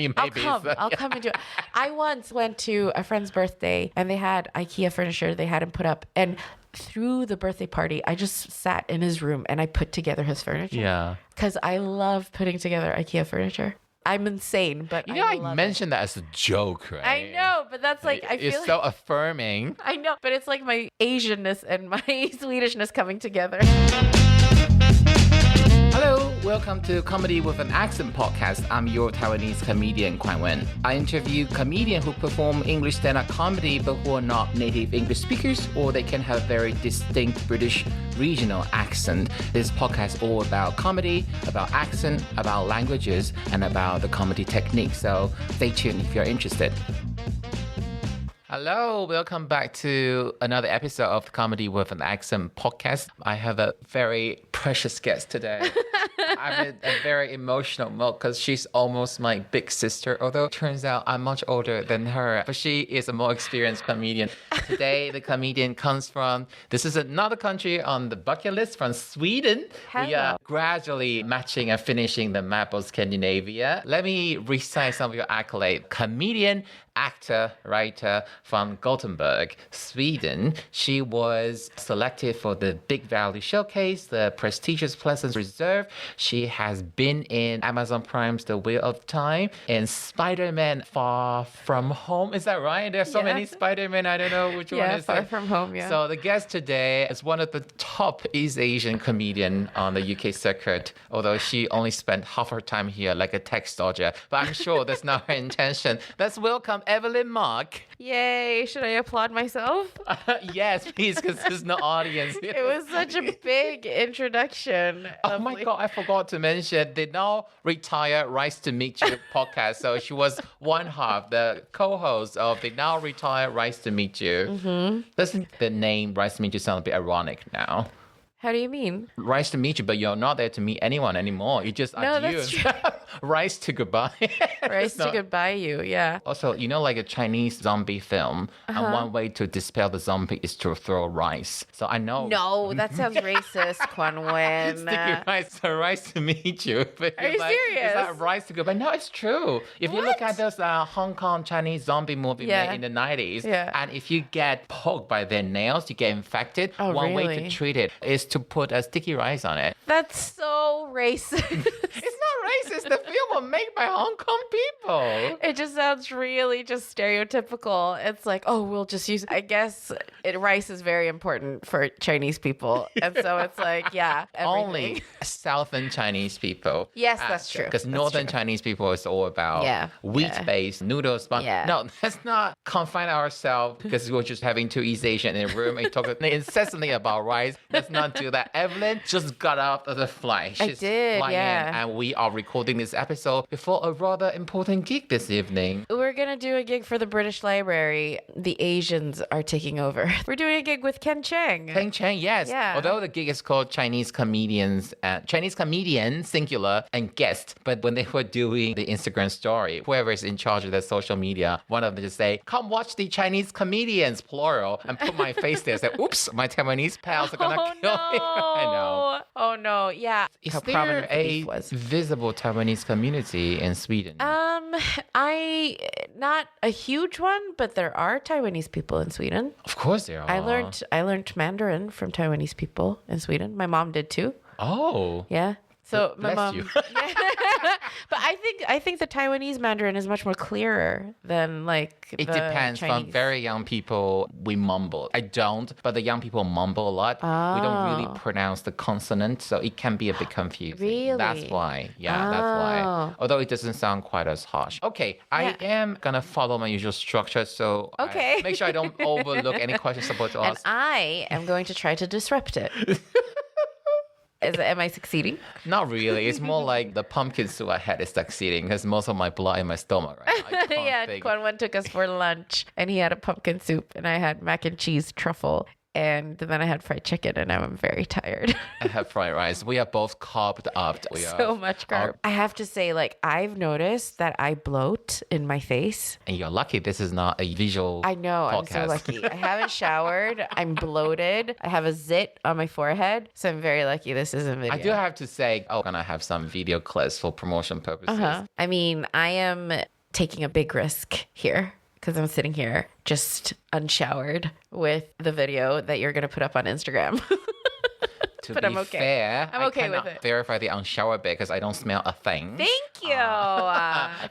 maybe. I'll come and do it. I once went to a friend's birthday and they had IKEA furniture they hadn't put up. And through the birthday party, I just sat in his room and I put together his furniture. Yeah. Because I love putting together IKEA furniture. I'm insane, but I mentioned that as a joke, right? I know, but that's like, I feel it's so affirming. I know, but it's like my Asianness and my Swedishness coming together. Hello, welcome to Comedy with an Accent podcast. I'm your Taiwanese comedian, Quan Wen. I interview comedians who perform English stand-up comedy but who are not native English speakers, or they can have very distinct British regional accent. This podcast is all about comedy, about accent, about languages, and about the comedy technique. So stay tuned if you're interested. Hello, welcome back to another episode of the Comedy with an Accent podcast. I have a very precious guest today. I'm in a very emotional mode because she's almost my big sister, although it turns out I'm much older than her, but she is a more experienced comedian. Today, the comedian comes from, this is another country on the bucket list, from Sweden. Hello. We are gradually matching and finishing the map of Scandinavia. Let me recite some of your accolades. Comedian, actor, writer from Gothenburg, Sweden. She was selected for the Big Valley Showcase, the prestigious Pleasant Reserve. She has been in Amazon Prime's The Wheel of Time and Spider-Man Far From Home. Is that right? There's so many Spider-Man, I don't know which one is Far it. From Home, yeah. So the guest today is one of the top East Asian comedian on the UK circuit, although she only spent half her time here like a tech dodger. But I'm sure that's not her intention. Let's welcome Evelyn Mok. Yay, should I applaud myself? Yes, please, because there's no audience here. It was such a big introduction. Oh my God, I forgot to mention the now retired Rise to Meet You podcast. So she was one half, the co-host of the now retired Rise to Meet You. Mm-hmm. Doesn't the name Rise to Meet You sound a bit ironic now? How do you mean? Rise to meet you, but you're not there to meet anyone anymore. You just adieu. That's true. Rise to goodbye. Rise to goodbye you, yeah. Also, you know, like a Chinese zombie film, and one way to dispel the zombie is to throw rice. So I know. No, that sounds racist, Quan Wen. Sticky rice, so Rise to meet you. But Are you serious? It's like Rise to goodbye. No, it's true. If you look at those Hong Kong Chinese zombie movie made in the 90s, and if you get poked by their nails, you get infected, one way to treat it is to put a sticky rice on it. That's so racist. It's not racist. The film was made by Hong Kong people. It just sounds really just stereotypical. It's like, oh, we'll just use, I guess rice is very important for Chinese people. And so it's like, yeah. Everything. Only Southern Chinese people. Yes, that's true. Because Northern Chinese people is all about wheat-based noodles. But no, let's not confine ourselves because we're just having two East Asian in a room and talking incessantly about rice. Let's not do that. Evelyn just got out of the flight. She's flying in, and we are recording this episode before a rather important gig this evening. We're going to do a gig for the British Library. The Asians are taking over. We're doing a gig with Ken Cheng. Ken Cheng, yes. Yeah. Although the gig is called Chinese Comedians, singular, and guest. But when they were doing the Instagram story, whoever is in charge of their social media, one of them just say, come watch the Chinese comedians, plural, and put my face there. Say, oops, my Taiwanese pals are going to kill me. I know. Oh no, yeah. Is How there prominent the a beef was. visible Taiwanese community in Sweden? Not a huge one, but there are Taiwanese people in Sweden. Of course there are. I learned Mandarin from Taiwanese people in Sweden. My mom did too. Oh. Yeah. So my Bless mom. you. But I think the Taiwanese Mandarin is much more clearer than like It the depends. Chinese. From very young people, we mumble. I don't, but the young people mumble a lot. We don't really pronounce the consonant, so it can be a bit confusing. Really? That's why. Yeah, that's why. Although it doesn't sound quite as harsh. Okay, I am gonna follow my usual structure, so I make sure I don't overlook any questions supposed to And ask. I am going to try to disrupt it. Am I succeeding? Not really. It's more like the pumpkin soup I had is succeeding because most of my blood in my stomach right now. I can't think. Quan Wen took us for lunch and he had a pumpkin soup and I had mac and cheese truffle. and then I had fried chicken, and now I'm very tired. I have fried rice. We are both carved up. We So are, much carb. I have to say, like, I've noticed that I bloat in my face. and you're lucky this is not a visual I know, I'm so podcast. lucky. I haven't showered. I'm bloated. I have a zit on my forehead. So I'm very lucky this isn't video. I do have to say, I'm going to have some video clips for promotion purposes. I mean, I am taking a big risk here because I'm sitting here just unshowered with the video that you're going to put up on Instagram. To But be I'm okay. fair, I'm I okay with cannot it. verify the unshower bit because I don't smell a thing. Thank you.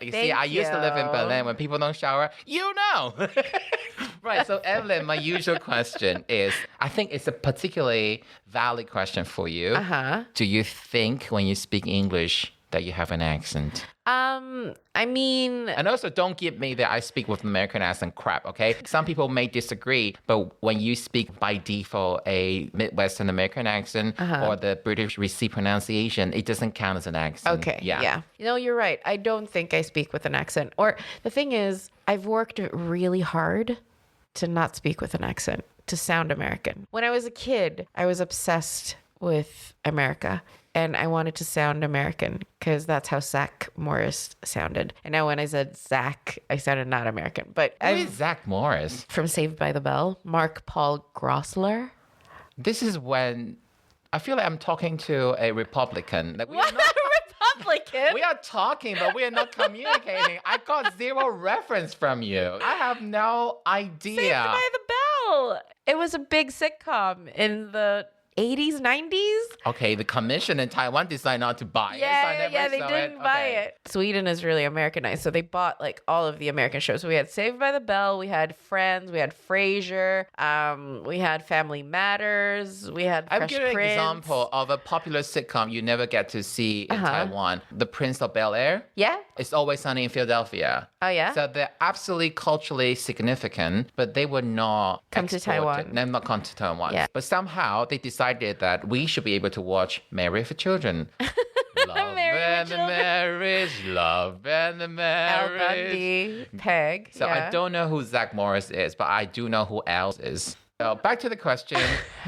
You see, I used to live in Berlin. When people don't shower, you know. Right. So, Evelyn, my usual question is, I think it's a particularly valid question for you. Do you think when you speak English that you have an accent? I mean, And also, don't give me that I speak with American accent crap, okay? Some people may disagree, but when you speak by default a Midwestern American accent or the British receipt pronunciation, it doesn't count as an accent. okay. Yeah. You know, you're right. I don't think I speak with an accent. Or the thing is, I've worked really hard to not speak with an accent, to sound American. When I was a kid, I was obsessed with America. And I wanted to sound American because that's how Zach Morris sounded. And now when I said Zach, I sounded not American. But Who I'm is Zach Morris? from Saved by the Bell, Mark Paul Gosselaar. This is when I feel like I'm talking to a Republican. Like, we are What not- a Republican! We are talking, but we are not communicating. I got zero reference from you. I have no idea. Saved by the Bell. It was a big sitcom in the 80s, 90s. Okay, the commission in Taiwan decided not to buy it. so I never They saw didn't buy Okay. it. Sweden is really Americanized, so they bought like all of the American shows. So we had Saved by the Bell, we had Friends, we had Frasier, we had Family Matters, we had I'll Fresh give you an Prince. example of a popular sitcom you never get to see in Taiwan. The Prince of Bel-Air. Yeah. It's Always Sunny in Philadelphia. Oh yeah. So they're absolutely culturally significant, but they would not Come to exported. Taiwan. They're not come to Taiwan. Yeah. But somehow they decided that we should be able to watch Married for Children. Love Married and for the Children. marriage, love and the Al marriage. Bundy, Peg. So I don't know who Zach Morris is, but I do know who else is. So back to the question.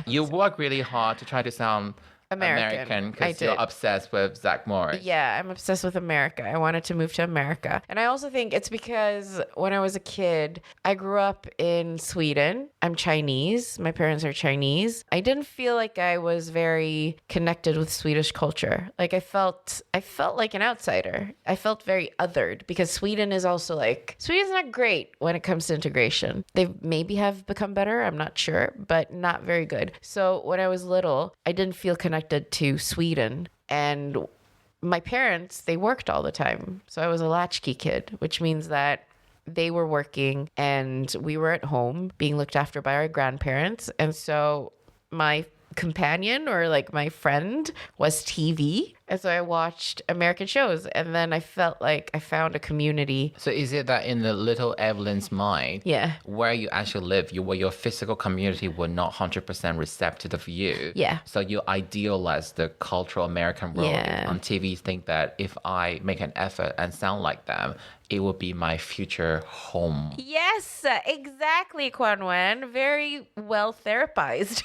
You work really hard to try to sound American I because you're did. obsessed with Zach Morris. Yeah, I'm obsessed with America. I wanted to move to America. And I also think it's because when I was a kid, I grew up in Sweden. I'm Chinese. My parents are Chinese. I didn't feel like I was very connected with Swedish culture. Like I felt like an outsider. I felt very othered because Sweden is also like Sweden's not great when it comes to integration. They maybe have become better, I'm not sure, but not very good. So when I was little, I didn't feel connected to Sweden, and my parents, they worked all the time. So I was a latchkey kid, which means that they were working and we were at home being looked after by our grandparents. And so my companion or like my friend was TV. And so I watched American shows, and then I felt like I found a community. So is it that in the little Evelyn's mind, Yeah. where you actually live, where your physical community were not 100% receptive of you? Yeah. So you idealize the cultural American world. Yeah. On TV, you think that if I make an effort and sound like them, it will be my future home. Yes, exactly, Quan Wen. Very well therapized.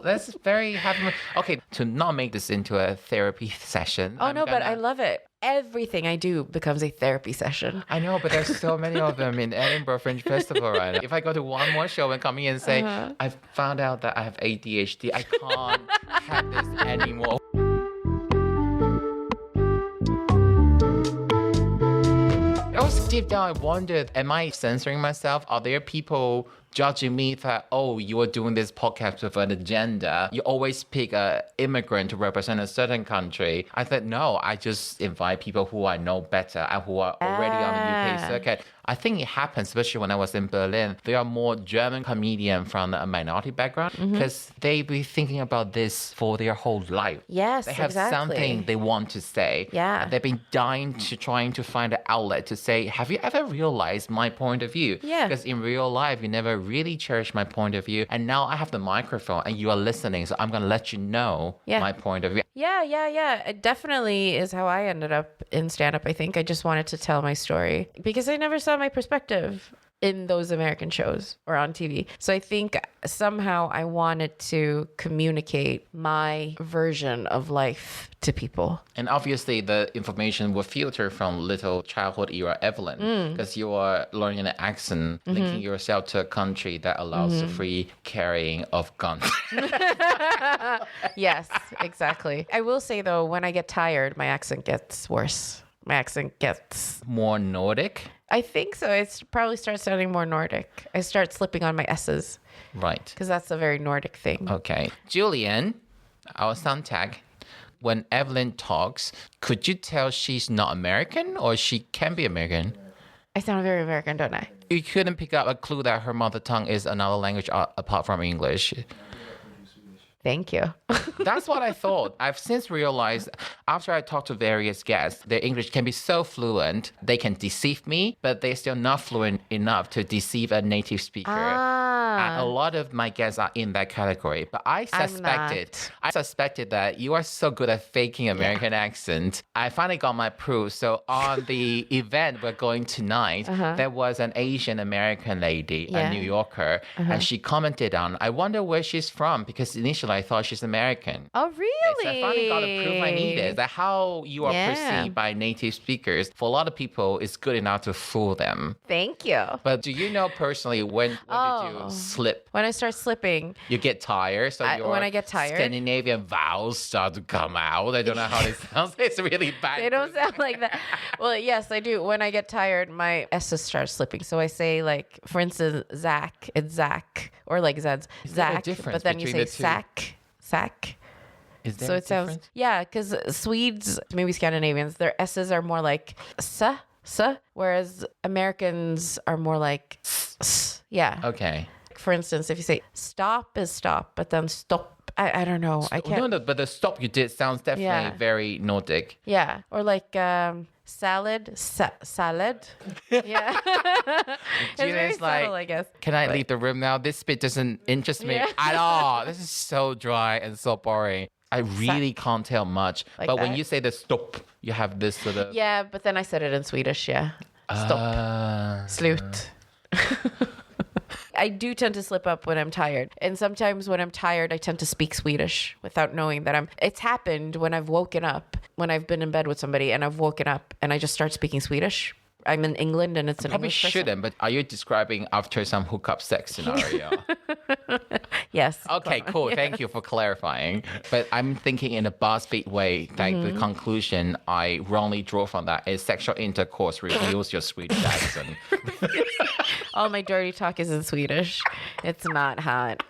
That's very happy. Okay, to not make this into a therapy session. Oh, I'm no, but gonna- I love it. Everything I do becomes a therapy session. I know, but there's so many of them in Edinburgh Fringe Festival right now. If I go to one more show and come in and say, I've found out that I have ADHD, I can't have this anymore. I was deep down, I wondered, am I censoring myself? Are there people judging me that, oh, you are doing this podcast with an agenda? You always pick an immigrant to represent a certain country. I said, no, I just invite people who I know better and who are already on the UK circuit. I think it happened, especially when I was in Berlin. There are more German comedians from a minority background because they be thinking about this for their whole life. Yes, They have exactly. something they want to say. Yeah. They've been dying to trying to find an outlet to say, have you ever realized my point of view? Yeah. Because in real life, you never really cherish my point of view. And now I have the microphone and you are listening. So I'm going to let you know Yeah. my point of view. Yeah. It definitely is how I ended up in stand-up, I think. I just wanted to tell my story because I never saw my perspective. in those American shows or on TV. So I think somehow I wanted to communicate my version of life to people. And obviously, the information will filter from little childhood era Evelyn, because you are learning an accent, linking yourself to a country that allows the free carrying of guns. Yes, exactly. I will say though, when I get tired, my accent gets worse. My accent gets... More Nordic? I think so. It probably starts sounding more Nordic. I start slipping on my S's. Right. Because that's a very Nordic thing. Okay. Julian, our sound tag, when Evelyn talks, could you tell she's not American or she can be American? I sound very American, don't I? You couldn't pick up a clue that her mother tongue is another language apart from English. Thank you. That's what I thought. I've since realized after I talked to various guests, their English can be so fluent, they can deceive me, but they're still not fluent enough to deceive a native speaker. And a lot of my guests are in that category. But I suspected that you are so good at faking American accent. I finally got my proof. So on the event we're going tonight, there was an Asian American lady, a New Yorker, and she commented on, I wonder where she's from, because initially I thought she's American. Oh, really? So I finally got the proof I needed that how you are perceived by native speakers, for a lot of people, is good enough to fool them. Thank you. But do you know personally when did you slip? When I start slipping. You get tired, so when I get tired. Scandinavian vowels start to come out. I don't know how it sounds. It's really bad. They don't sound like that. Well, yes, I do. When I get tired, my S's start slipping. So I say, like, for instance, Zach, it's Zach, or like Zed's Zach, but then you say Sack. Is there So a it sounds, difference? because Swedes, maybe Scandinavians, their S's are more like whereas Americans are more like s. Yeah. Okay. For instance, if you say stop is stop, but then stop, I don't know. I can't. No, but the stop you did sounds definitely very Nordic. Yeah. Or like salad. Yeah. It's very subtle, I guess. Can I leave the room now? This bit doesn't interest me at all. This is so dry and so boring. I really can't tell much. Like but when that? you say the stop, you have this sort of... Yeah, but then I said it in Swedish, Stop. Slut. I do tend to slip up when I'm tired. And sometimes when I'm tired, I tend to speak Swedish without knowing that it's happened when I've woken up, when I've been in bed with somebody and I've woken up and I just start speaking Swedish. I'm in England and it's an Probably English person. shouldn't, but are you describing after some hookup sex scenario? Yes. Okay, cool. Thank you for clarifying. But I'm thinking in a BuzzFeed way, like the conclusion I wrongly draw from that is sexual intercourse reveals your Swedish accent. All my dirty talk is in Swedish. It's not hot.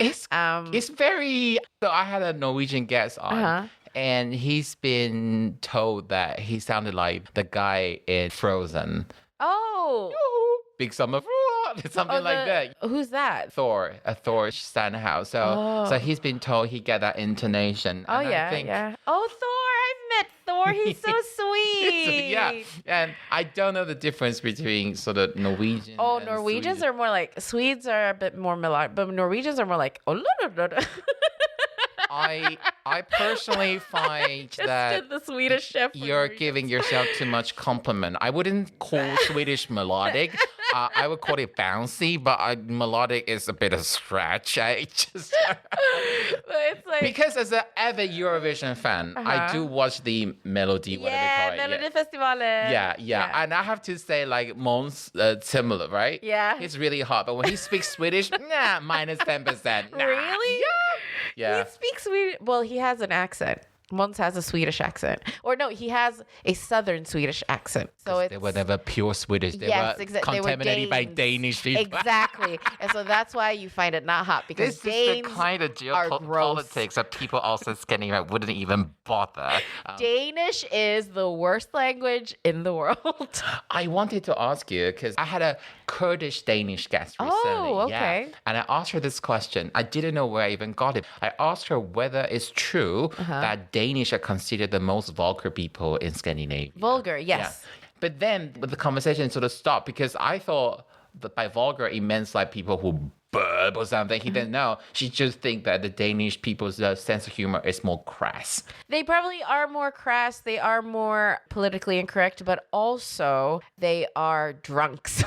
It's very... So I had a Norwegian guest on. And he's been told that he sounded like the guy in Frozen. Oh. Big summer, something like that. Who's that? Thor Stanhouse. So he's been told he get that intonation. Oh, and yeah. Oh, Thor. I've met Thor. He's so sweet. Yeah. And I don't know the difference between sort of Norwegian. Oh, and Norwegians Swedish. are more like, Swedes are a bit more melodic, but Norwegians are more like, oh, I personally find that did the Swedish chef. you're giving yourself too much compliment. I wouldn't call Swedish melodic. I would call it bouncy, but melodic is a bit of stretch. I just It's like, because as an avid Eurovision fan, I do watch the melody, whatever you call it. Melodifestivalen. Yeah. And I have to say, like, Måns similar, right? Yeah. He's really hot, but when he speaks Swedish, minus 10%. Nah. Really? Yeah. He speaks Swedish. Well, he has an accent. Måns has a Swedish accent. Or no, he has a southern Swedish accent. So it's... They were never pure Swedish. They were contaminated by Danish people. Exactly. And so that's why you find it not hot, because This Danes is the kind of are gross. geopolitics that people also Scandinavia wouldn't even bother. Danish is the worst language in the world. I wanted to ask you, because I had a Kurdish Danish guest recently. Oh, okay. Yeah. And I asked her this question. I didn't know where I even got it. I asked her whether it's true that Danish are considered the most vulgar people in Scandinavia. Vulgar, yes. Yeah. But then the conversation sort of stopped because I thought that by vulgar it meant like people who burp or something. He didn't know. She just think that the Danish people's sense of humor is more crass. They probably are more crass. They are more politically incorrect, but also they are drunks.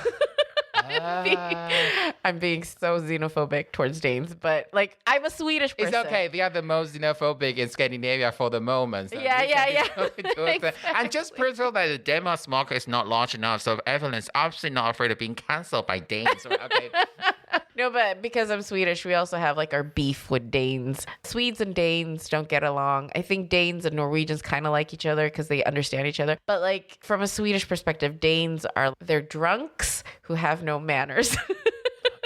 I'm being so xenophobic towards Danes, but like I'm a Swedish person. It's okay. They are the most xenophobic in Scandinavia for the moment. So Yeah. exactly. And just prove that the Denmark market is not large enough, so Evelyn's absolutely not afraid of being cancelled by Danes. Okay. No, but because I'm Swedish, we also have like our beef with Danes. Swedes and Danes don't get along. I think Danes and Norwegians kind of like each other because they understand each other. But like from a Swedish perspective, Danes they're drunks who have no manners.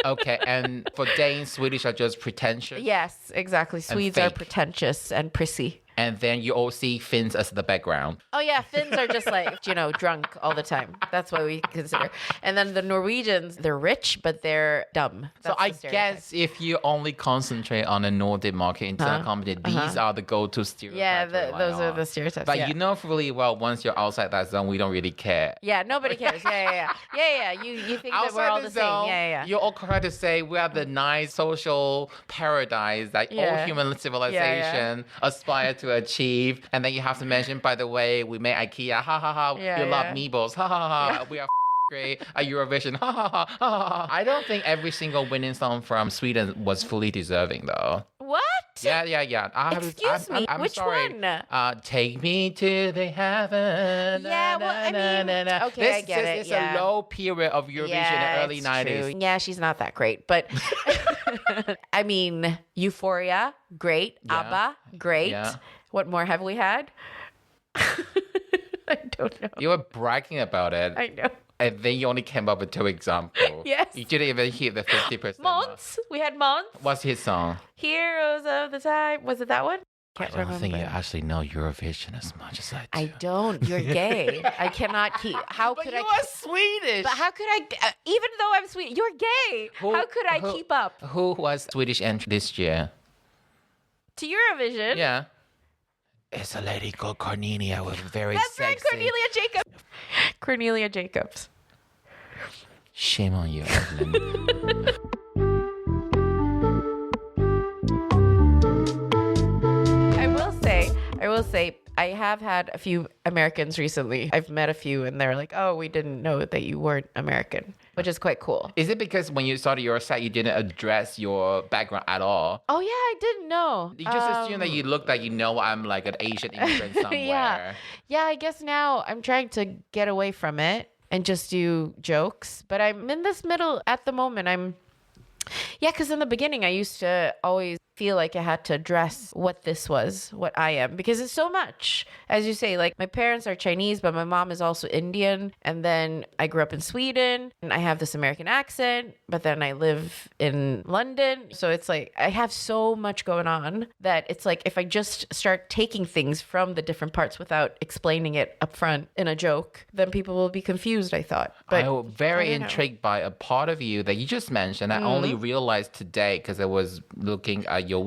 Okay, and for Danes, Swedish are just pretentious. Yes, exactly. Swedes are fake. pretentious and prissy. And then you all see Finns as the background. Oh yeah, Finns are just like, drunk all the time. That's what we consider. And then the Norwegians, they're rich, but they're dumb. So I guess if you only concentrate on the Nordic market internal company, these are the go-to stereotypes. Yeah, those are the stereotypes. But yeah. you know fully well, once you're outside that zone, we don't really care. Yeah, nobody cares. Yeah. You think that we're all the same. Yeah. You're all correct to say we are the nice social paradise that all human civilization aspire to achieve. And then you have to mention, by the way, we made IKEA. Ha ha ha. You love meatballs. Ha ha ha. We are great at Eurovision. Ha ha ha. Ha ha. I don't think every single winning song from Sweden was fully deserving, though. What? Yeah. Excuse me. I'm Which sorry. one? Take me to the heaven. Yeah, well, I mean, okay, I get it. It's a low period of Eurovision in the early it's 90s. True. Yeah, she's not that great, but I mean, Euphoria, great. Yeah. ABBA, great. Yeah. What more have we had? I don't know. You were bragging about it. I know. And then you only came up with 2 examples. Yes. You didn't even hit the 50%. Months. We had Months. What's his song? Heroes of the Time. Was it that one? I don't think you actually know Eurovision as much as I do. I don't. You're gay. I cannot keep. How But could you I? are Swedish. But how could I? Even though I'm Swedish, you're gay. How could I keep up Who was Swedish entry this year? to Eurovision? Yeah. It's a lady called Cornelia with very That's sexy. right, Cornelia Jacobs. Cornelia Jacobs. Shame on you, Evelyn. I will say, I have had a few Americans recently. I've met a few and they're like, oh, we didn't know that you weren't American, which is quite cool. Is it because when you started your set, you didn't address your background at all? Oh, yeah, I didn't know. You just assume that you look like I'm like an Asian immigrant somewhere. Yeah, I guess now I'm trying to get away from it and just do jokes. But I'm in this middle at the moment. Because in the beginning, I used to always feel like I had to address what this was, what I am, because it's so much. As you say, like my parents are Chinese, but my mom is also Indian. And then I grew up in Sweden and I have this American accent, but then I live in London. So it's like I have so much going on that it's like if I just start taking things from the different parts without explaining it up front in a joke, then people will be confused, I thought. But I'm very intrigued by a part of you that you just mentioned. I only realized today because I was looking at your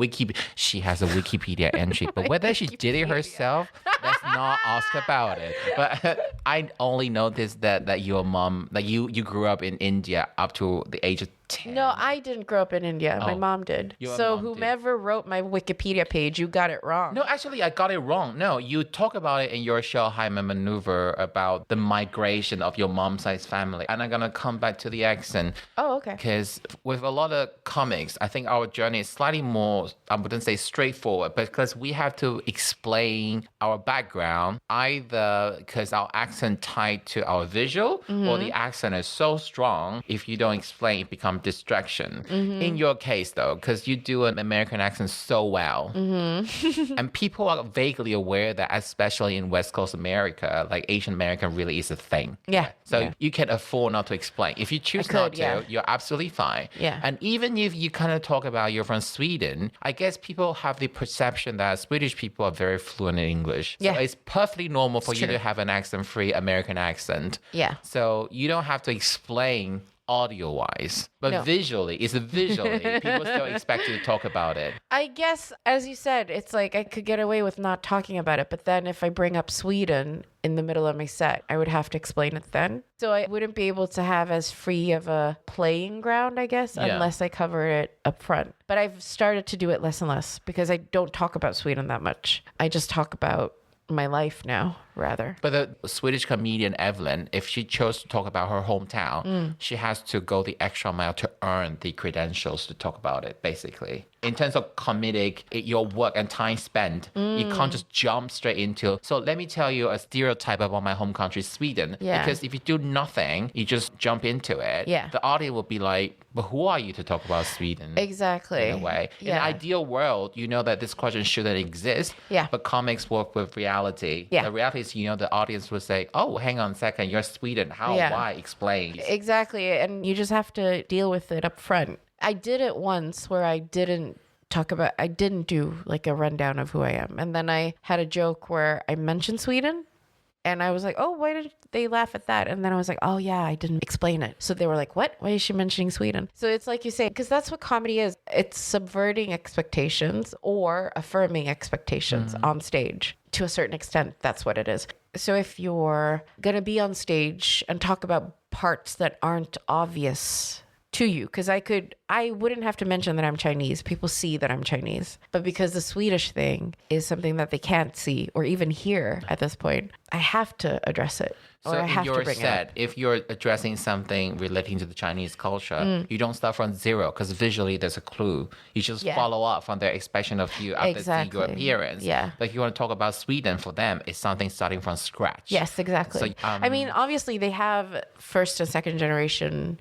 she has a Wikipedia entry, but whether she did it herself, let's not ask about it. But I only noticed that your mom, like you grew up in India up to the age of 10. No, I didn't grow up in India. My mom did. So whomever wrote my Wikipedia page, you got it wrong. No, actually, I got it wrong. No, you talk about it in your show, Hyman Maneuver, about the migration of your mom's side family. And I'm going to come back to the accent. Oh, okay. Because with a lot of comics, I think our journey is slightly more, I wouldn't say straightforward, but because we have to explain our background, either because our accent tied to our visual or the accent is so strong, if you don't explain, it becomes distraction. In your case, though, because you do an American accent so well, and people are vaguely aware that, especially in West Coast America, like Asian American really is a thing. Yeah. So you can afford not to explain. If you choose not to, you're absolutely fine. Yeah. And even if you kind of talk about you're from Sweden, I guess people have the perception that Swedish people are very fluent in English. So it's perfectly normal for you to have an accent-free American accent. Yeah. So you don't have to explain audio-wise, but visually, people still expect you to talk about it. I guess, as you said, it's like I could get away with not talking about it, but then if I bring up Sweden in the middle of my set, I would have to explain it then. So I wouldn't be able to have as free of a playing ground, I guess, unless I cover it up front. But I've started to do it less and less because I don't talk about Sweden that much. I just talk about my life now. rather. But the Swedish comedian Evelyn, if she chose to talk about her hometown, she has to go the extra mile to earn the credentials to talk about it, basically. In terms of comedic, your work and time spent, you can't just jump straight into. So let me tell you a stereotype about my home country, Sweden. Yeah. Because if you do nothing, you just jump into it. Yeah. The audience will be like, but who are you to talk about Sweden? Exactly. In a way. In Yeah. an ideal world, you know that this question shouldn't exist. Yeah. But comics work with reality. Yeah. The reality is, the audience would say, oh, hang on a second, you're Sweden. How? Yeah. Why? Explain. Exactly. And you just have to deal with it up front. I did it once where I didn't do like a rundown of who I am. And then I had a joke where I mentioned Sweden. And I was like, oh, why did they laugh at that? And then I was like, oh, yeah, I didn't explain it. So they were like, what? Why is she mentioning Sweden? So it's like you say, because that's what comedy is. It's subverting expectations or affirming expectations on stage. To a certain extent, that's what it is. So if you're going to be on stage and talk about parts that aren't obvious to you, because I wouldn't have to mention that I'm Chinese. People see that I'm Chinese. But because the Swedish thing is something that they can't see or even hear at this point, I have to address it. Or So I in have to your bring it set, up. if you're addressing something relating to the Chinese culture, you don't start from zero because visually there's a clue. You just Yeah. follow up from their expression of you after seeing your Exactly. appearance. Yeah. But if you want to talk about Sweden, for them, it's something starting from scratch. Yes, exactly. So, I mean, obviously they have first and second generation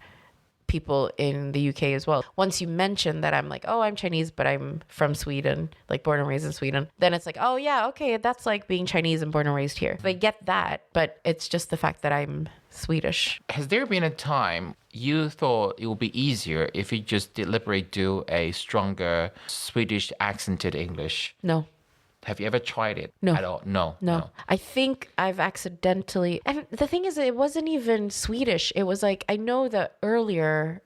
people in the UK as well. Once you mention that I'm like, oh, I'm Chinese, but I'm from Sweden, like born and raised in Sweden, then it's like, oh yeah, okay, that's like being Chinese and born and raised here. They get that, but it's just the fact that I'm Swedish. Has there been a time you thought it would be easier if you just deliberately do a stronger Swedish accented English? No. Have you ever tried it No. at all? No. No, I think I've accidentally, and the thing is, it wasn't even Swedish. It was like, I know that earlier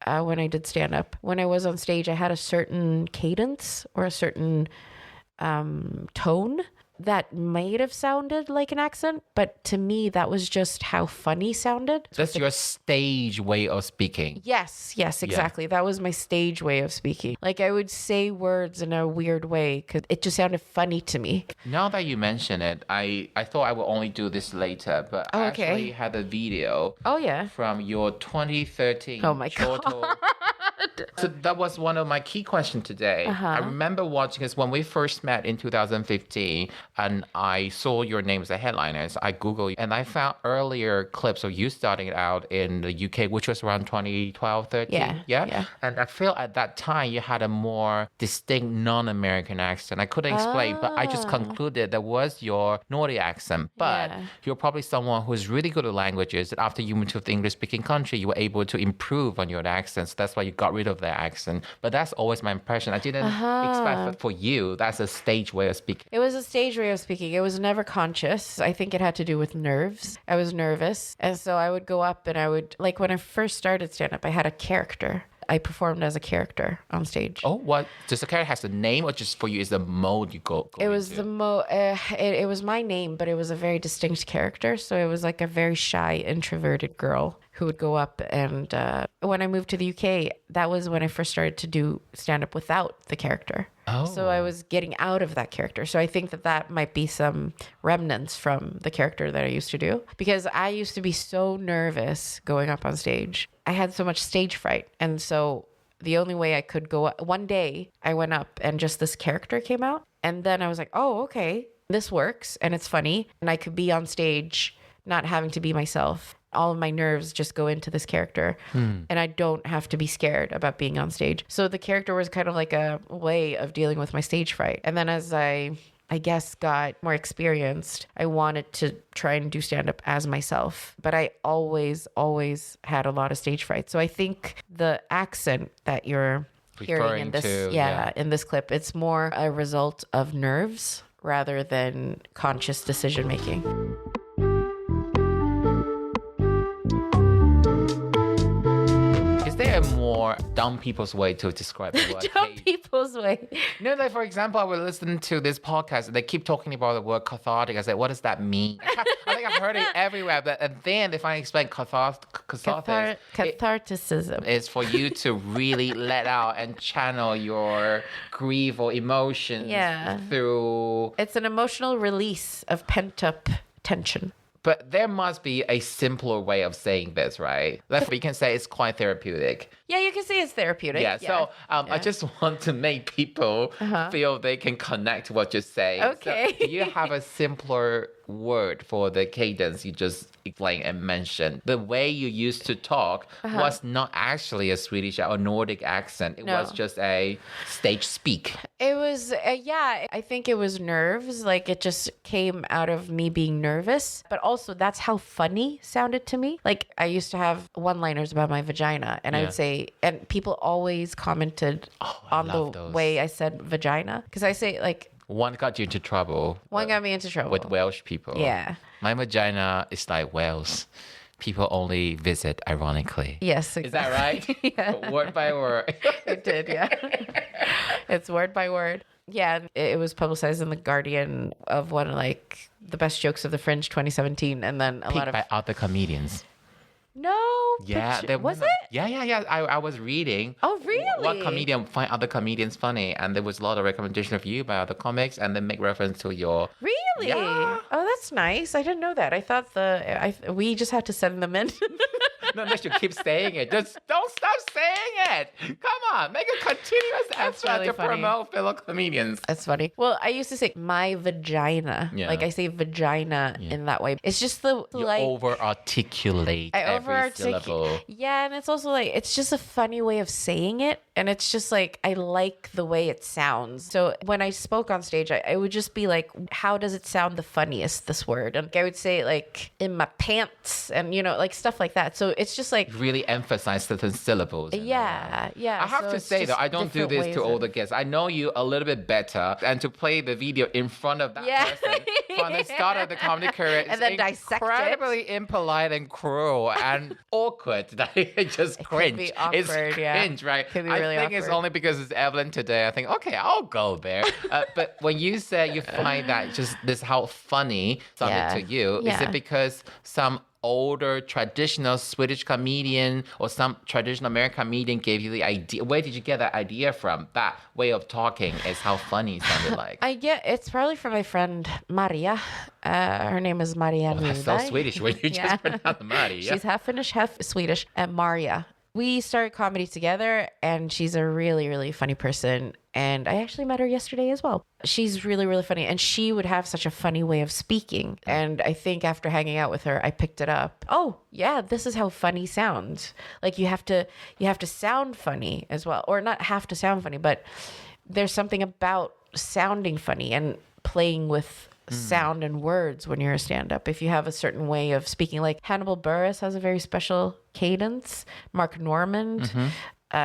when I did stand up, when I was on stage, I had a certain cadence or a certain tone that might have sounded like an accent, but to me, that was just how funny sounded. That's your stage way of speaking. Yes, exactly. That was my stage way of speaking. Like I would say words in a weird way because it just sounded funny to me. Now that you mention it, I thought I would only do this later, but I okay. actually had a video Oh, yeah. from your 2013 Oh, my Kyoto. So that was one of my key questions today. I remember watching this when we first met in 2015, and I saw your name as a headliner. So I Googled and I found earlier clips of you starting out in the UK, which was around 2012, 13. Yeah. And I feel at that time you had a more distinct non-American accent. I couldn't explain, but I just concluded that was your Nordic accent. But Yeah. you're probably someone who's really good at languages. And after you moved to the English-speaking country, you were able to improve on your accent. So that's why you got rid of that accent. But that's always my impression. I didn't expect that for you. That's a stage way of speaking. It was a stage way of speaking. It was never conscious. I think it had to do with nerves. I was nervous. And so I would go up and I would, like when I first started stand-up, I had a character. I performed as a character on stage. Oh, what? Does the character has a name or just for you is the mode you go It was into? it was my name, but it was a very distinct character. So it was like a very shy, introverted girl who would go up. And when I moved to the UK, that was when I first started to do stand-up without the character. So I was getting out of that character. So I think that might be some remnants from the character that I used to do. Because I used to be so nervous going up on stage. I had so much stage fright. And so the only way I could go up, one day I went up and just this character came out. And then I was like, oh, okay, this works and it's funny. And I could be on stage not having to be myself. All of my nerves just go into this character and I don't have to be scared about being on stage. So the character was kind of like a way of dealing with my stage fright. And then as I guess got more experienced, I wanted to try and do stand-up as myself. But I always had a lot of stage fright. So I think the accent that you're hearing in this, in this clip, it's more a result of nerves rather than conscious decision making. Is there a more dumb people's way to describe the word Dumb hate? people's way. No, like for example, I was listening to this podcast and they keep talking about the word cathartic. I said, what does that mean? I think I've heard it everywhere, but and then they finally explain cathartic. Catharticism. Is for you to really let out and channel your grief or emotions Yeah. through. It's an emotional release of pent up tension. But there must be a simpler way of saying this, right? Like we can say it's quite therapeutic. Yeah, you can say it's therapeutic. Yeah, so I just want to make people feel they can connect to what you're saying. Okay. So do you have a simpler word for the cadence you just explained and mentioned? The way you used to talk was not actually a Swedish or Nordic accent. It was just a stage speak. It was, I think it was nerves. Like it just came out of me being nervous. But also that's how funny sounded to me. Like I used to have one-liners about my vagina and I would say, and people always commented on the way I said vagina. Because I say like, one got you into trouble. One got me into trouble. With Welsh people. Yeah. My vagina is like Wales. People only visit ironically. Yes, exactly. Is that right? Yeah. Word by word. It did, yeah. It's word by word. Yeah, it was publicized in The Guardian of one of like the best jokes of the Fringe 2017. And then a lot of... by other comedians. No. Yeah. Was it? Yeah. I was reading. Oh, really? What comedian find other comedians funny? And there was a lot of recommendation of you by other comics and then make reference to your... Really? Yeah. Oh, that's nice. I didn't know that. I thought we just had to send them in. No, unless you keep saying it. Just don't stop saying it. Come on. Make a continuous effort really to funny. promote fellow comedians. That's funny. Well, I used to say my vagina. Yeah. Like I say vagina in that way. It's just the You like... over-articulate every syllable. Yeah, and it's also like, it's just a funny way of saying it. And it's just like, I like the way it sounds. So when I spoke on stage, I would just be like, how does it sound the funniest, this word? And I would say like, in my pants and, like stuff like that. So it's just like... Really emphasize certain syllables. Yeah. I have So to it's say, just though, I don't do different this ways to all of- the guests. I know you a little bit better. And to play the video in front of that person from the start of the comedy career is And then dissect it. incredibly impolite and cruel and awkward. That it just cringe. be awkward, It's yeah. cringe, right? Could be I really think it's awkward. only because it's Evelyn today. I think, okay, I'll go there. But when you say you find that just this how funny something to you, is it because some older traditional Swedish comedian or some traditional American comedian gave you the idea? Where did you get that idea from? That way of talking is how funny it sounded like. It's probably from my friend Maria. Her name is Maria. That's so Swedish when you just pronounce Maria. She's half Finnish, half Swedish. And Maria. We started comedy together, and she's a really, really funny person. And I actually met her yesterday as well. She's really, really funny. And she would have such a funny way of speaking. And I think after hanging out with her, I picked it up. Oh, yeah, this is how funny sounds. Like you have to sound funny as well. Or not have to sound funny, but there's something about sounding funny and playing with sound and words when you're a stand-up. If you have a certain way of speaking, like Hannibal Buress has a very special cadence. Mark Normand,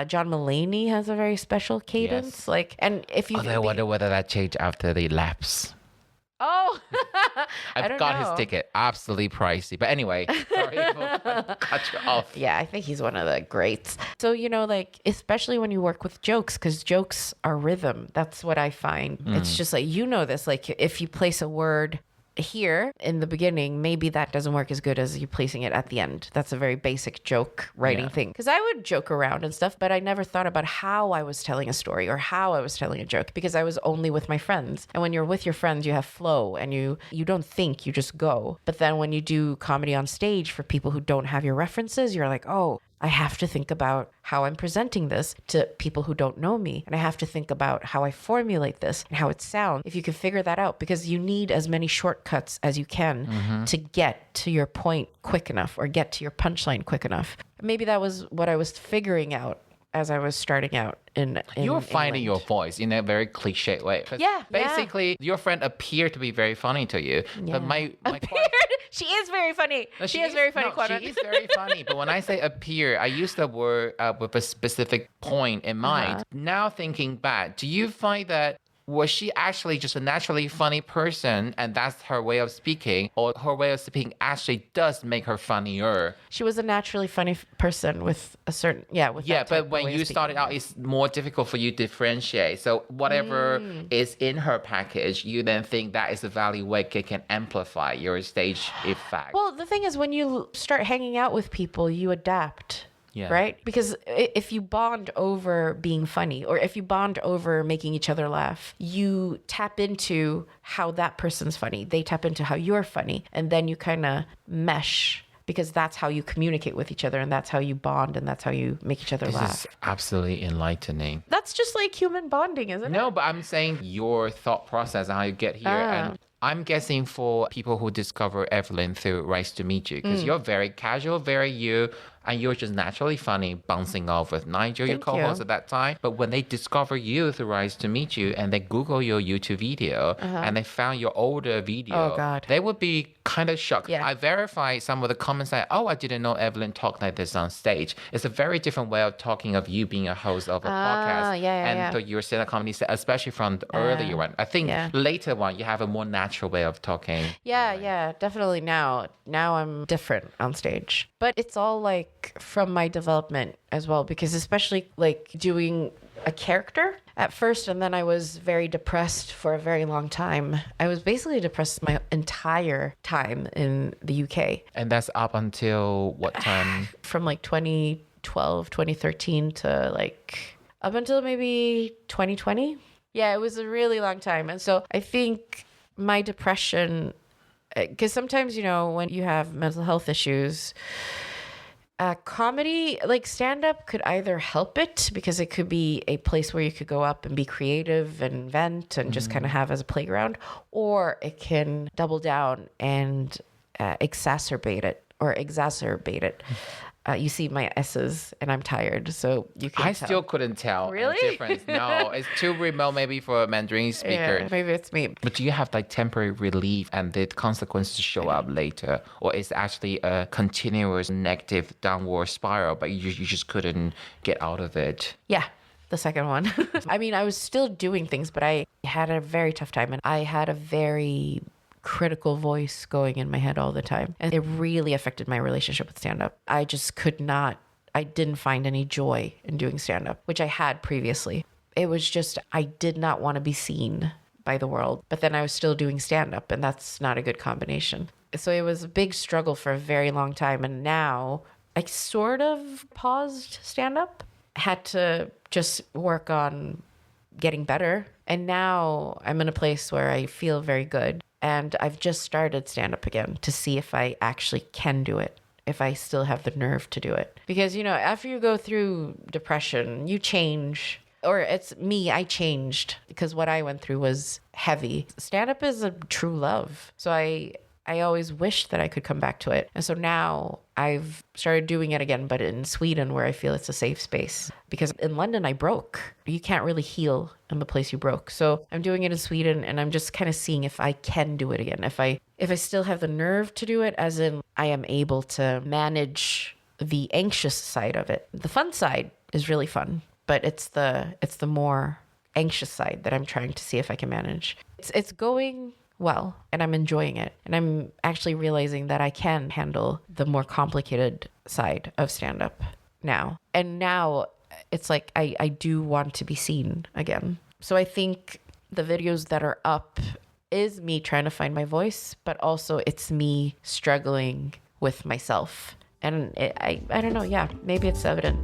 John Mulaney has a very special cadence. Yes. Like, and if you, I wonder whether that changed after the lapse. oh, I I've don't got know. his ticket. Absolutely pricey. But anyway, sorry for cut you off. Yeah, I think he's one of the greats. So, like, especially when you work with jokes, because jokes are rhythm. That's what I find. It's just like, this, like if you place a word here in the beginning, maybe that doesn't work as good as you placing it at the end. That's a very basic joke writing thing. Because I would joke around and stuff, but I never thought about how I was telling a story or how I was telling a joke because I was only with my friends. And when you're with your friends, you have flow and you don't think, you just go. But then when you do comedy on stage for people who don't have your references, you're like, oh, I have to think about how I'm presenting this to people who don't know me. And I have to think about how I formulate this and how it sounds. If you can figure that out, because you need as many shortcuts as you can to get to your point quick enough or get to your punchline quick enough. Maybe that was what I was figuring out as I was starting out in You're finding England. your voice in a very cliche way. 'Cause Yeah, basically, your friend appeared to be very funny to you. Yeah. But my She is very funny. No, she is very funny. No, she is very funny. But when I say appear, I use the word with a specific point in mind. Now thinking back, do you find that was she actually just a naturally funny person and that's her way of speaking, or her way of speaking actually does make her funnier? She was a naturally funny person with a certain with that type But of when way of you started speaking. out, it's more difficult for you to differentiate. So whatever is in her package, you then think that is a value way it can amplify your stage effect. Well, the thing is, when you start hanging out with people, you adapt. Yeah. Right? Because if you bond over being funny, or if you bond over making each other laugh, you tap into how that person's funny. They tap into how you're funny. And then you kind of mesh, because that's how you communicate with each other, and that's how you bond, and that's how you make each other This laugh. is absolutely enlightening. That's just like human bonding, isn't it? No, but I'm saying your thought process and how you get here. And I'm guessing for people who discover Evelyn through Rise to Meet You, because you're very casual, very you, and you're just naturally funny, bouncing off with Nigel, your Thank co-host you. at that time. But when they discover you through Rise to Meet You, and they Google your YouTube video, and they found your older video, Oh, God. they would be kind of shocked. Yeah. I verified some of the comments like, oh, I didn't know Evelyn talked like this on stage. It's a very different way of talking of you being a host of a podcast. yeah. And your stand-up comedy set, especially from the earlier one. I think yeah. later one, you have a more natural way of talking. Yeah, definitely now. Now I'm different on stage. But it's all like from my development as well, because especially like doing a character at first, and then I was very depressed for a very long time. I was basically depressed my entire time in the UK. And that's up until what time? From like 2012, 2013 to like up until maybe 2020. Yeah, it was a really long time. And so I think my depression, because sometimes, you know, when you have mental health issues, comedy, like stand-up, could either help it, because it could be a place where you could go up and be creative and vent and just kind of have as a playground, or it can double down and exacerbate it. You see my S's, and I'm tired, so you can I tell. still couldn't tell Really? the difference. No, it's too remote maybe for a Mandarin speaker. Yeah, maybe it's me. But do you have like temporary relief and the consequences show up later? Or is it actually a continuous negative downward spiral, but you just couldn't get out of it? Yeah, the second one. I mean, I was still doing things, but I had a very tough time, and I had a very critical voice going in my head all the time. And it really affected my relationship with stand-up. I just I didn't find any joy in doing stand-up, which I had previously. It was just, I did not want to be seen by the world. But then I was still doing stand-up, and that's not a good combination. So it was a big struggle for a very long time. And now I sort of paused stand-up, had to just work on getting better. And now I'm in a place where I feel very good. And I've just started stand-up again to see if I actually can do it, if I still have the nerve to do it. Because, you know, after you go through depression, you change. Or it's me, I changed, because what I went through was heavy. Stand-up is a true love. So I always wished that I could come back to it. And so now I've started doing it again, but in Sweden, where I feel it's a safe space. Because in London, I broke. You can't really heal in the place you broke. So I'm doing it in Sweden, and I'm just kind of seeing if I can do it again. If I still have the nerve to do it, as in I am able to manage the anxious side of it. The fun side is really fun, but it's the more anxious side that I'm trying to see if I can manage. It's going well, and I'm enjoying it. And I'm actually realizing that I can handle the more complicated side of stand-up now. And now it's like I do want to be seen again. So I think the videos that are up is me trying to find my voice, but also it's me struggling with myself. And I don't know, yeah, maybe it's evident.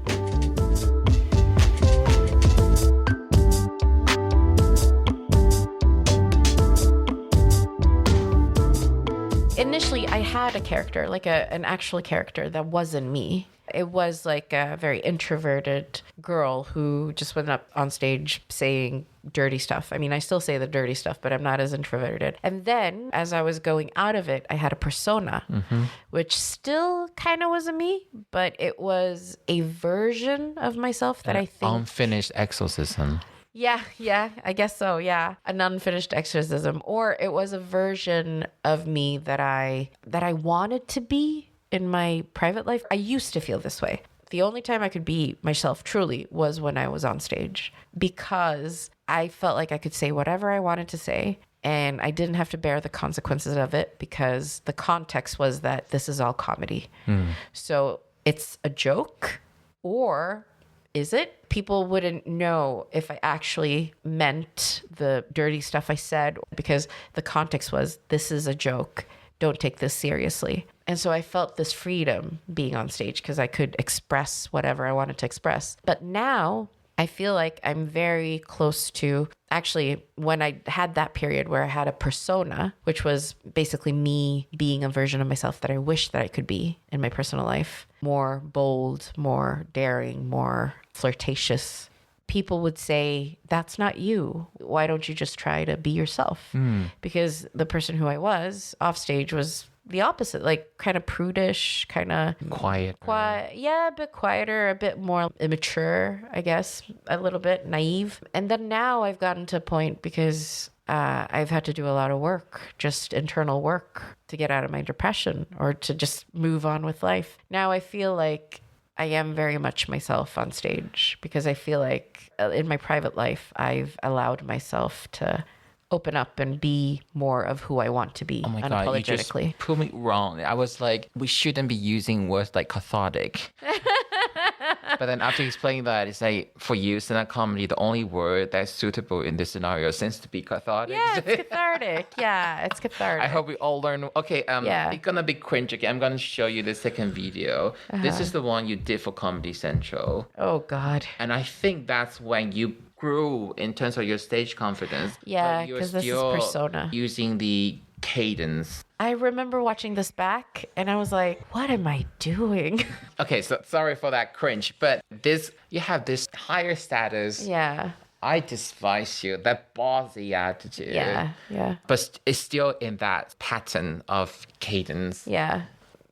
Initially, I had a character, like an actual character that wasn't me. It was like a very introverted girl who just went up on stage saying dirty stuff. I mean, I still say the dirty stuff, but I'm not as introverted. And then as I was going out of it, I had a persona, which still kind of wasn't me, but it was a version of myself that I think... Unfinished exorcism. Yeah, I guess so. Yeah. An unfinished exorcism, or it was a version of me that I wanted to be in my private life. I used to feel this way. The only time I could be myself truly was when I was on stage, because I felt like I could say whatever I wanted to say, and I didn't have to bear the consequences of it, because the context was that this is all comedy. So it's a joke, or is it? People wouldn't know if I actually meant the dirty stuff I said, because the context was, this is a joke. Don't take this seriously. And so I felt this freedom being on stage because I could express whatever I wanted to express. But now I feel like I'm very close to, actually, when I had that period where I had a persona, which was basically me being a version of myself that I wish that I could be in my personal life, more bold, more daring, more flirtatious. People would say, that's not you. Why don't you just try to be yourself? Because the person who I was off stage was the opposite, like kind of prudish, kind of Quiet. yeah, a bit quieter, a bit more immature, I guess, a little bit naive. And then now I've gotten to a point because I've had to do a lot of work, just internal work to get out of my depression or to just move on with life. Now I feel like I am very much myself on stage because I feel like in my private life, I've allowed myself to open up and be more of who I want to be God, you just unapologetically. proved me wrong. I was like, we shouldn't be using words like cathartic. But then after explaining that, it's like, for you, stand-up comedy, the only word that's suitable in this scenario seems to be cathartic. Yeah, it's cathartic. Yeah, it's cathartic. I hope we all learn. Okay, Yeah. it's gonna be cringe again. I'm gonna show you the second video. This is the one you did for Comedy Central. Oh, God. And I think that's when you grew in terms of your stage confidence. Yeah, but you're 'cause this is still persona. using the cadence. I remember watching this back and I was like, what am I doing? Okay, so sorry for that cringe, but you have this higher status. Yeah. I despise you, that bossy attitude. Yeah. Yeah. But it's still in that pattern of cadence. Yeah.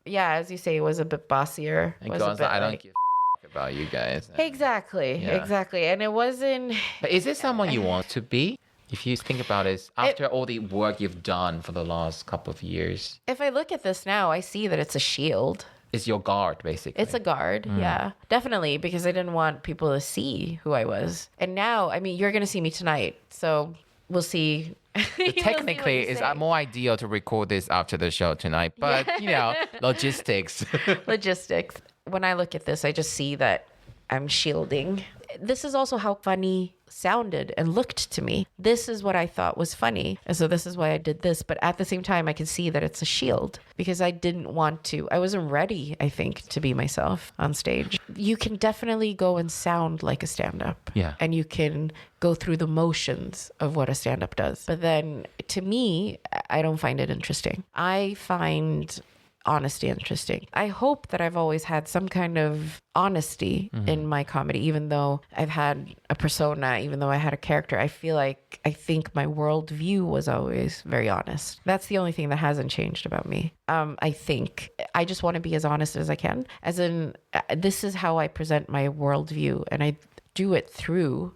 Yeah. As you say, it was a bit bossier. And Was a God, bit I don't like- give a about you guys. Exactly. Yeah. Exactly. And it wasn't. But is it someone you want to be? If you think about it, after all the work you've done for the last couple of years, If I look at this now, I see that it's a shield. it's your guard, basically. It's a guard. Yeah, definitely. Because I didn't want people to see who I was. And now, I mean, you're going to see me tonight. So we'll see. Technically, it's more ideal to record this after the show tonight. But, you know, logistics. Logistics. When I look at this, I just see that I'm shielding. This is also how funny sounded and looked to me. This is what I thought was funny. And so this is why I did this. But at the same time, I can see that it's a shield because I didn't want to. I wasn't ready, I think, to be myself on stage. You can definitely go and sound like a stand-up. Yeah. And you can go through the motions of what a stand-up does. But then to me, I don't find it interesting. I find honesty interesting. I hope that I've always had some kind of honesty in my comedy, even though I've had a persona, even though I had a character. I think my worldview was always very honest. That's the only thing that hasn't changed about me. I think I just want to be as honest as I can, as in this is how I present my worldview, and I do it through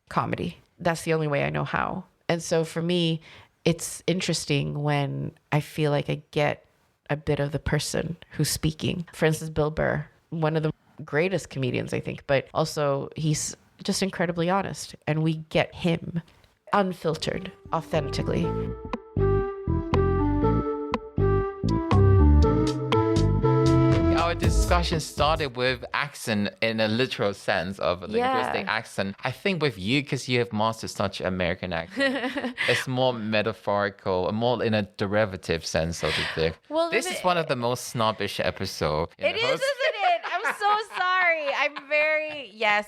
comedy. That's the only way I know how. And so for me, it's interesting when I feel like I get a bit of the person who's speaking. For instance, Bill Burr, one of the greatest comedians, I think, but also he's just incredibly honest, and we get him unfiltered, authentically. Our discussion started with accent in a literal sense of linguistic accent. I think with you, because you have mastered such American accent, it's more metaphorical, more in a derivative sense, so to speak. Well, this is one of the most snobbish episodes. It is, isn't it? I'm so sorry.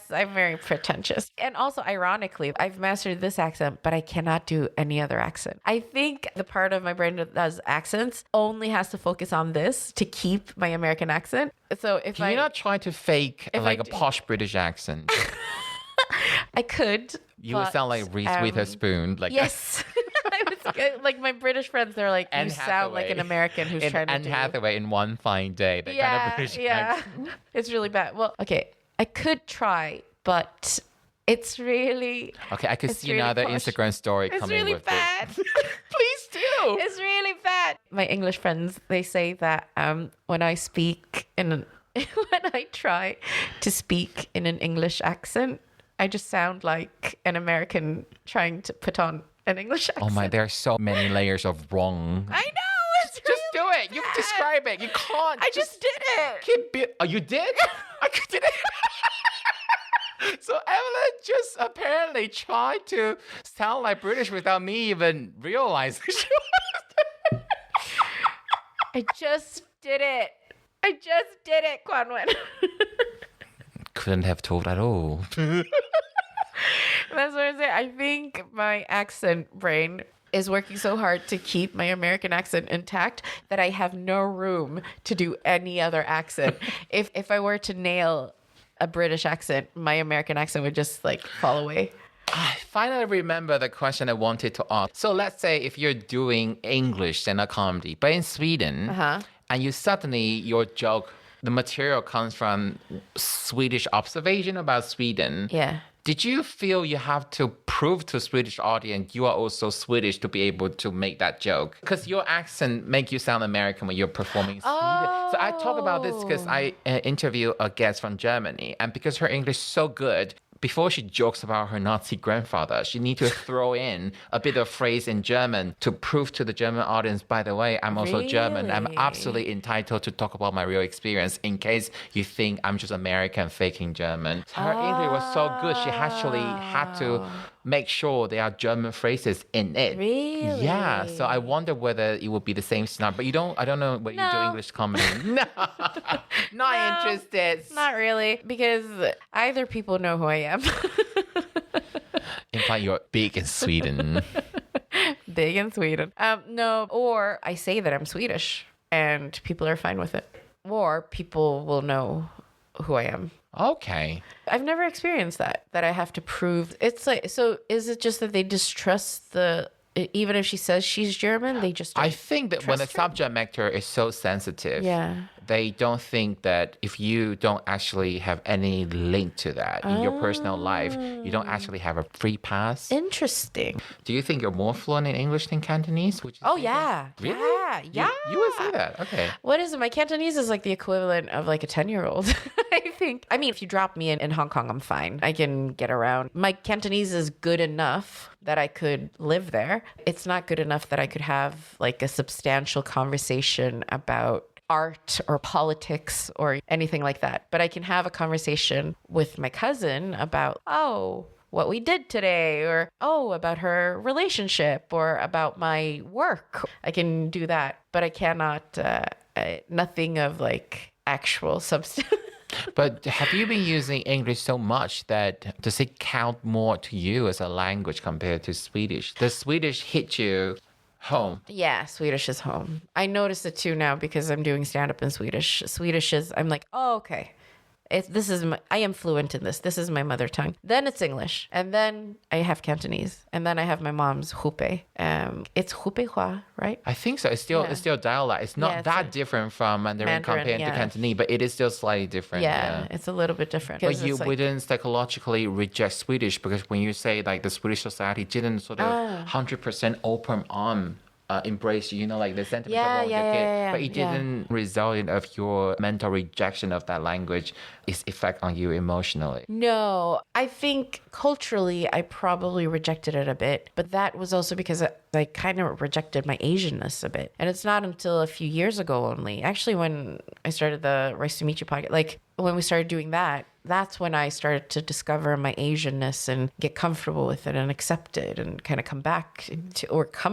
I'm very pretentious. And also, ironically, I've mastered this accent, but I cannot do any other accent. I think the part of my brain that does accents only has to focus on this to keep my American accent. So if Can you not try to fake like a do- posh British accent? I could. You would sound like Reese Witherspoon. Like Yes. I was like my British friends, they're like, you Anne sound like an Hathaway. American who's in trying to Anne do. Hathaway in One Fine Day. That kind of British accent. It's really bad. Well, okay, I could try, but it's really Okay, I could It's see really another posh. Instagram story It's coming really with bad. this. Please do. It's really bad. My English friends, they say that when I speak when I try to speak in an English accent, I just sound like an American trying to put on an English accent. Oh my, there are so many layers of wrong. I know. It's Just do really it. You bad. describe it. You can't. I just did it. Oh, you did? I did it. So Evelyn just apparently tried to sound like British without me even realizing she was. I just did it. I just did it, Kwanwen. Couldn't have told at all. That's what I'm saying. I think my accent brain is working so hard to keep my American accent intact that I have no room to do any other accent. If I were to nail a British accent, my American accent would just like fall away. I finally remember the question I wanted to ask. So let's say if you're doing English stand-up comedy, but in Sweden, and you suddenly, your joke, the material comes from Swedish observation about Sweden. Yeah. Did you feel you have to prove to Swedish audience you are also Swedish to be able to make that joke? Because your accent make you sound American when you're performing in Sweden. So I talk about this because I interview a guest from Germany, and because her English is so good, before she jokes about her Nazi grandfather, she needs to throw in a bit of phrase in German to prove to the German audience, by the way, I'm also German. I'm absolutely entitled to talk about my real experience in case you think I'm just American faking German. Her English was so good, she actually had to make sure there are German phrases in it. Really? Yeah. So I wonder whether it would be the same scenario. But I don't know whether you do English comedy. No. Not interested. Not really, because either people know who I am. In fact, you're big in Sweden. Big in Sweden. No, or I say that I'm Swedish and people are fine with it. Or people will know who I am. Okay. I've never experienced that I have to prove. It's like, so is it just that they distrust even if she says she's German, they just don't I think that when the trust her? subject matter is so sensitive, Yeah. they don't think that if you don't actually have any link to that in your personal life, you don't actually have a free pass. Interesting. Do you think you're more fluent in English than Cantonese? Would you Oh, say yeah. that? Really? Yeah. You would say that. Okay. What is it? My Cantonese is like the equivalent of like a 10-year-old, I think. I mean, if you drop me in Hong Kong, I'm fine. I can get around. My Cantonese is good enough that I could live there. It's not good enough that I could have like a substantial conversation about art or politics or anything like that. But I can have a conversation with my cousin about, what we did today, or about her relationship, or about my work. I can do that, but I cannot, nothing of like actual substance. But have you been using English so much that does it count more to you as a language compared to Swedish? Does Swedish hit you home? Yeah, Swedish is home. I notice it too now because I'm doing stand-up in Swedish. Swedish is, I'm like, okay. I am fluent in this. This is my mother tongue. Then it's English. And then I have Cantonese. And then I have my mom's Hupe. It's Hupehua, right? I think so. It's still dialect. It's not that different from Mandarin compared to Cantonese, but it is still slightly different. Yeah, it's a little bit different. But you wouldn't psychologically reject Swedish because when you say like the Swedish society didn't sort of 100% open arm embrace you, like the sentiment of all your kids, but it didn't result in of your mental rejection of that language, its effect on you emotionally. No, I think culturally I probably rejected it a bit, but that was also because I kind of rejected my Asianness a bit. And it's not until a few years ago only, actually, when I started the Rice to Meet You podcast, like when we started doing that, that's when I started to discover my Asianness and get comfortable with it and accept it and kind of come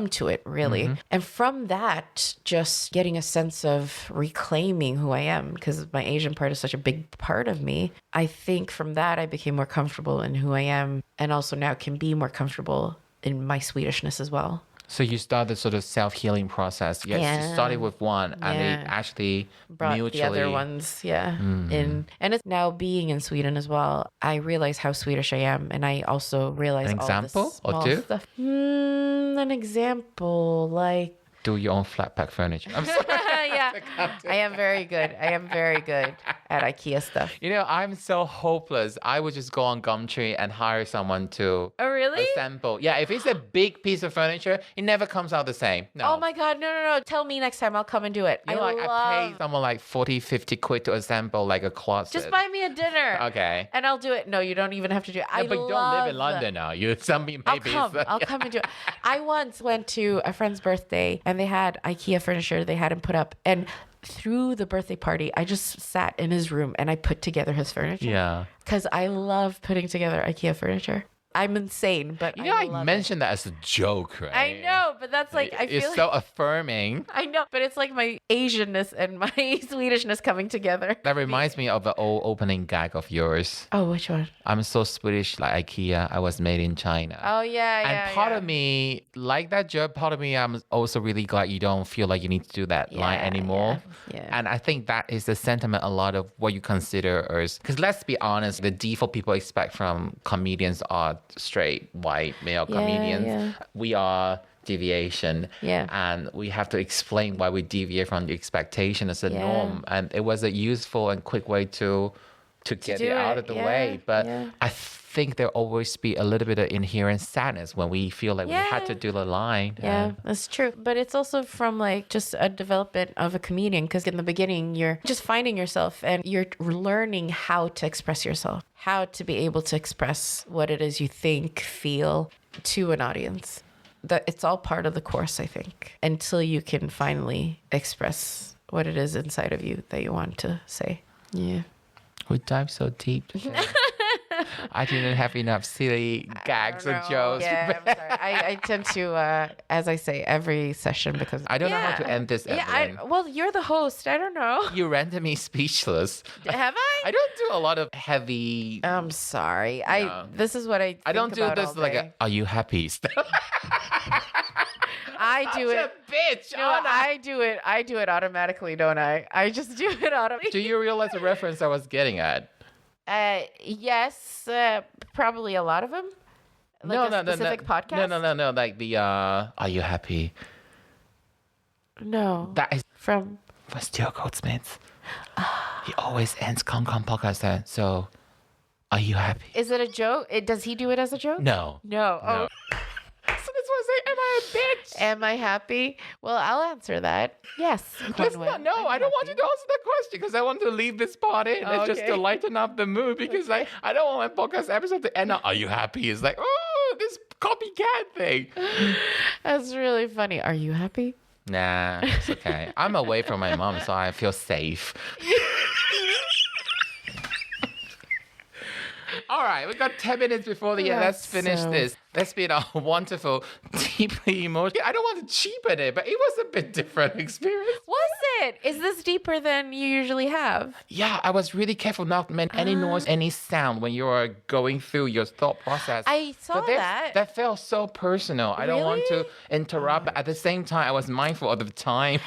to it, really. Mm-hmm. And from that, just getting a sense of reclaiming who I am, because my Asian part is such a big part of me. I think from that, I became more comfortable in who I am, and also now can be more comfortable in my Swedishness as well. So you started sort of self-healing process. Yes, you started with one and it actually brought mutually... the other ones, in. And it's now being in Sweden as well, I realize how Swedish I am, and I also realize an example all this small or two? Stuff. An example, like... Do your own flat pack furniture. I'm sorry. I am very good at IKEA stuff. I'm so hopeless. I would just go on Gumtree and hire someone to assemble. Yeah, if it's a big piece of furniture, it never comes out the same. No. Oh my God, no. Tell me next time, I'll come and do it. I pay someone like 40, 50 quid to assemble like a closet. Just buy me a dinner. Okay. And I'll do it. No, you don't even have to do it. But you don't live in London now. You maybe. I'll come and do it. I once went to a friend's birthday and they had IKEA furniture they hadn't put up. And through the birthday party, I just sat in his room and I put together his furniture. Yeah. Because I love putting together IKEA furniture. I'm insane, but I love mentioned that as a joke, right? I know, but that's like, I feel it's like, so affirming. I know, but it's like my Asianness and my Swedishness coming together. That reminds me of an old opening gag of yours. Oh, which one? I'm so Swedish, like IKEA. I was made in China. Oh, yeah, And part of me, like that joke, part of me, I'm also really glad you don't feel like you need to do that line anymore. Yeah. And I think that is the sentiment a lot of what you consider as, because let's be honest, the default people expect from comedians are straight, white, male comedians. Yeah. We are deviation. Yeah. And we have to explain why we deviate from the expectation as a norm. And it was a useful and quick way to get it out of the way. But I think there'll always be a little bit of inherent sadness when we feel like we had to do the line. Yeah, that's true. But it's also from like just a development of a comedian, because in the beginning, you're just finding yourself and you're learning how to express yourself, how to be able to express what it is you think, feel to an audience. That it's all part of the course, I think, until you can finally express what it is inside of you that you want to say. Yeah. We dive so deep today. I didn't have enough silly gags or jokes. Yeah, I'm sorry. I tend to, as I say, every session because I don't know how to end this, Evelyn. Well, you're the host. I don't know. You rendered me speechless. Have I? I don't do a lot of heavy. I'm sorry. This is what I. I don't do this like are you happy stuff. I do it. Bitch. No, I do it. I do it automatically, don't I? I just do it automatically. Do you realize the reference I was getting at? Yes, probably a lot of them. Like a specific podcast? No. Like the are you happy? No. That is from Stuart Goldsmith. He always ends Kong podcast that. So, are you happy? Is it a joke? Does he do it as a joke? No. Oh. So that's why I say, am I a bitch? Am I happy? Well, I'll answer that. Yes. Let's not. No, I don't want you to answer that question because I want to leave this part in. It's just to lighten up the mood because I don't want my podcast episode to end up, are you happy? It's like, oh, this copycat thing. That's really funny. Are you happy? Nah, it's okay. I'm away from my mom, so I feel safe. All right, we got 10 minutes before the end. Let's finish this. Let's be a wonderful, deeply emotional. I don't want to cheapen it, but it was a bit different experience. Was it? Is this deeper than you usually have? Yeah, I was really careful not to make any noise, any sound when you are going through your thought process. I saw that. That felt so personal. I don't want to interrupt, but at the same time, I was mindful of the time.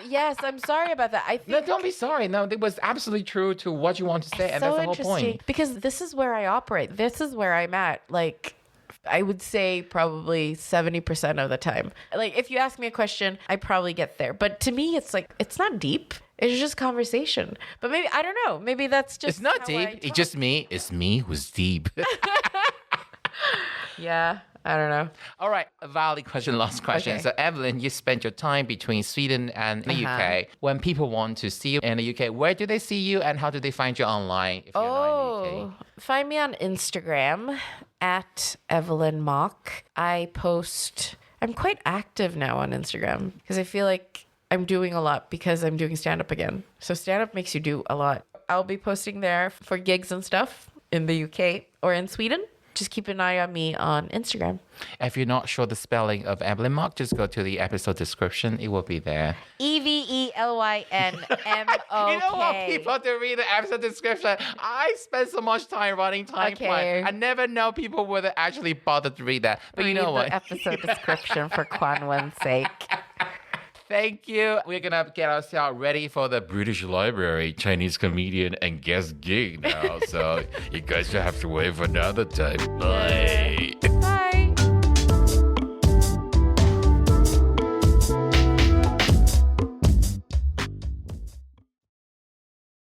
Yes, I'm sorry about that. I think No, don't be sorry. No, it was absolutely true to what you want to say, and that's the whole point. Because this is where I operate. This is where I'm at. Like, I would say probably 70% of the time. Like, if you ask me a question, I probably get there. But to me, it's like, it's not deep. It's just conversation. But maybe, I don't know. Maybe that's just It's not deep. It's just me. It's me who's deep. Yeah. I don't know. All right, a valid question, last question. Okay. So, Evelyn, you spent your time between Sweden and the UK. When people want to see you in the UK, where do they see you and how do they find you online if you're not in the UK? Find me on Instagram at Evelyn Mok. I'm quite active now on Instagram because I feel like I'm doing a lot because I'm doing stand-up again. So stand-up makes you do a lot. I'll be posting there for gigs and stuff in the UK or in Sweden. Just keep an eye on me on Instagram. If you're not sure the spelling of Evelyn Mok, just go to the episode description. It will be there. EVELYNMOK. You don't want people to read the episode description. I spend so much time writing timeline. I never know people would actually bother to read that. But you know what? The episode description for Kwan Wen's sake. Thank you. We're going to get ourselves ready for the British Library Chinese comedian and guest gig now. So you guys will have to wait for another time. Bye. Bye.